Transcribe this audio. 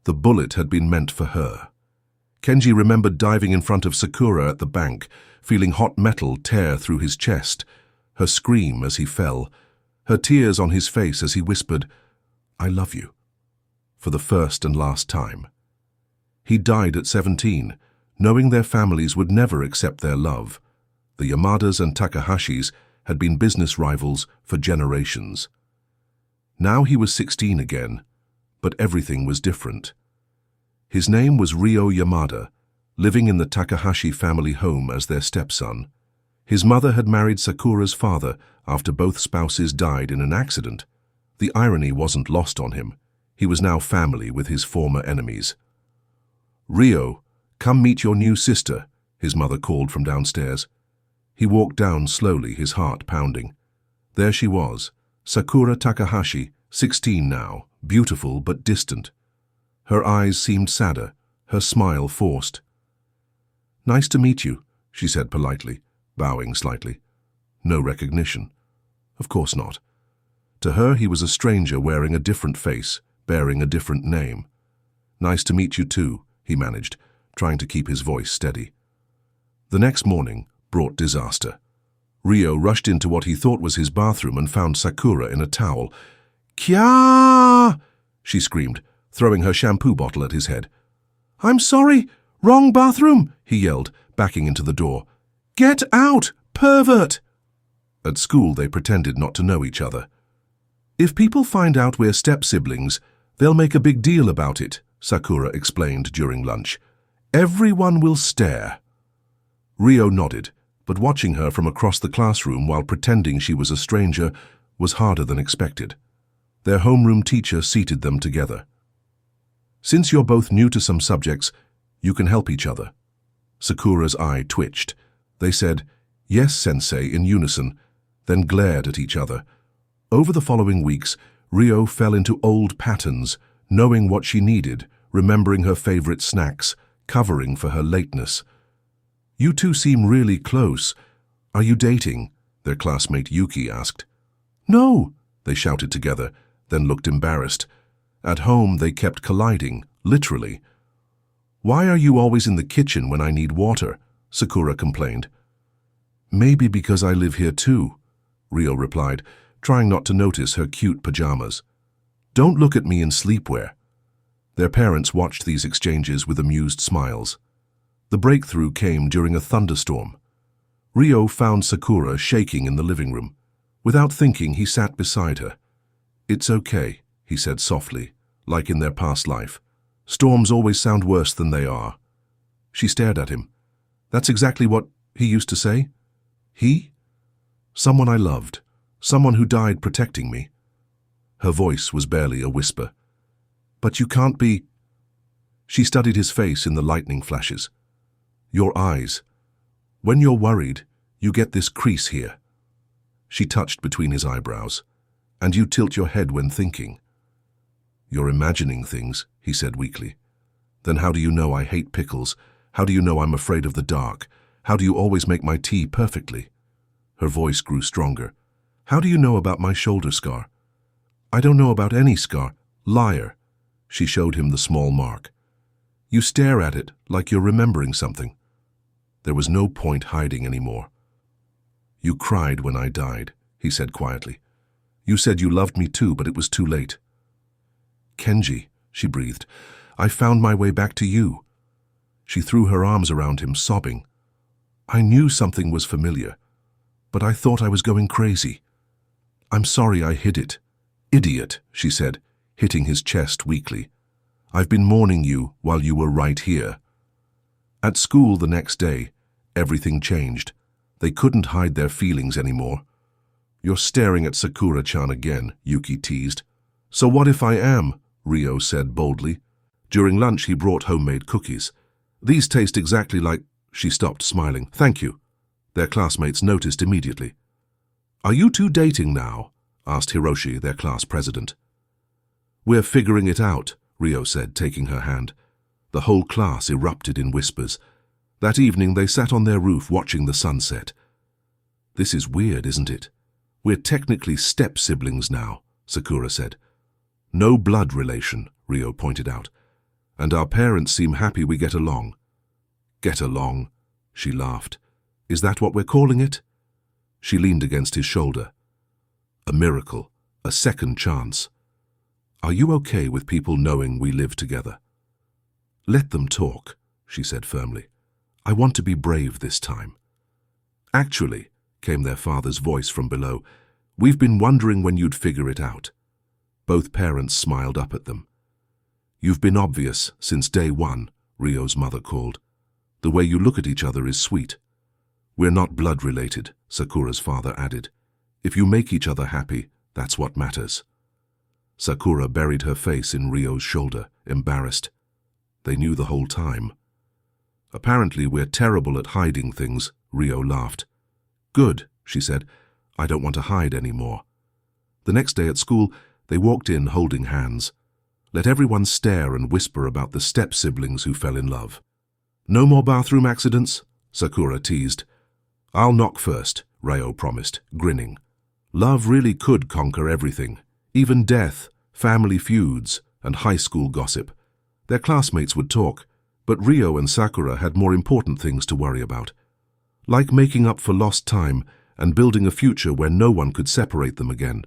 The bullet had been meant for her. Kenji remembered diving in front of Sakura at the bank, feeling hot metal tear through his chest, her scream as he fell, her tears on his face as he whispered, "I love you," for the first and last time. He died at 17, knowing their families would never accept their love. The Yamadas and Takahashis had been business rivals for generations. Now he was 16 again, but everything was different. His name was Ryo Yamada, living in the Takahashi family home as their stepson. His mother had married Sakura's father after both spouses died in an accident. The irony wasn't lost on him. He was now family with his former enemies. "Ryo, come meet your new sister," his mother called from downstairs. He walked down slowly, his heart pounding. There she was, Sakura Takahashi, 16 now, beautiful but distant. Her eyes seemed sadder, her smile forced. "Nice to meet you," she said politely, bowing slightly. No recognition. Of course not. To her he was a stranger wearing a different face, bearing a different name. "Nice to meet you too," he managed, trying to keep his voice steady. The next morning brought disaster. Ryo rushed into what he thought was his bathroom and found Sakura in a towel. "Kya!" she screamed, throwing her shampoo bottle at his head. "I'm sorry, wrong bathroom," he yelled, backing into the door. "Get out, pervert!" At school they pretended not to know each other. "If people find out we're step-siblings, they'll make a big deal about it," Sakura explained during lunch. "Everyone will stare." Ryo nodded, but watching her from across the classroom while pretending she was a stranger was harder than expected. Their homeroom teacher seated them together. "Since you're both new to some subjects, you can help each other." Sakura's eye twitched. They said, "Yes, sensei," in unison, then glared at each other. Over the following weeks, Ryo fell into old patterns, knowing what she needed, remembering her favorite snacks, covering for her lateness. "You two seem really close. Are you dating?" their classmate Yuki asked. "No," they shouted together, then looked embarrassed. At home they kept colliding, literally. "Why are you always in the kitchen when I need water?" Sakura complained. "Maybe because I live here too," Ryo replied, trying not to notice her cute pajamas. "Don't look at me in sleepwear." Their parents watched these exchanges with amused smiles. The breakthrough came during a thunderstorm. Ryo found Sakura shaking in the living room. Without thinking, he sat beside her. "It's okay," he said softly, like in their past life. "Storms always sound worse than they are." She stared at him. "That's exactly what he used to say?" "He?" "Someone I loved. Someone who died protecting me." Her voice was barely a whisper. "But you can't be—" She studied his face in the lightning flashes. "Your eyes. When you're worried, you get this crease here." She touched between his eyebrows. "And you tilt your head when thinking." "You're imagining things," he said weakly. "Then how do you know I hate pickles? How do you know I'm afraid of the dark? How do you always make my tea perfectly?" Her voice grew stronger. "How do you know about my shoulder scar?" "I don't know about any scar." "Liar." She showed him the small mark. "You stare at it like you're remembering something." There was no point hiding anymore. "You cried when I died," he said quietly. "You said you loved me too, but it was too late." "Kenji," she breathed, "I found my way back to you." She threw her arms around him, sobbing. "I knew something was familiar, but I thought I was going crazy. I'm sorry I hid it." "Idiot," she said, hitting his chest weakly. "I've been mourning you while you were right here." At school the next day, everything changed. They couldn't hide their feelings anymore. "You're staring at Sakura-chan again," Yuki teased. "So what if I am?" Ryo said boldly. During lunch he brought homemade cookies. "These taste exactly like—" She stopped, smiling. "Thank you." Their classmates noticed immediately. "Are you two dating now?" asked Hiroshi, their class president. "We're figuring it out," Ryo said, taking her hand. The whole class erupted in whispers. That evening they sat on their roof watching the sunset. "This is weird, isn't it? We're technically step-siblings now," Sakura said. "No blood relation," Ryo pointed out. And our parents seem happy we get along." "Get along," she laughed. "Is that what we're calling it?" She leaned against his shoulder. "A miracle, a second chance. Are you okay with people knowing we live together?" "Let them talk," she said firmly. "I want to be brave this time." "Actually," came their father's voice from below, "we've been wondering when you'd figure it out." Both parents smiled up at them. "You've been obvious since day one," Ryo's mother called. "The way you look at each other is sweet." "We're not blood-related," Sakura's father added. "If you make each other happy, that's what matters." Sakura buried her face in Ryo's shoulder, embarrassed. They knew the whole time. "Apparently we're terrible at hiding things," Ryo laughed. "Good," she said. "I don't want to hide anymore." The next day at school, they walked in holding hands. Let everyone stare and whisper about the step-siblings who fell in love. "No more bathroom accidents?" Sakura teased. "I'll knock first," Ryo promised, grinning. Love really could conquer everything, even death, family feuds, and high school gossip. Their classmates would talk, but Ryo and Sakura had more important things to worry about. Like making up for lost time and building a future where no one could separate them again.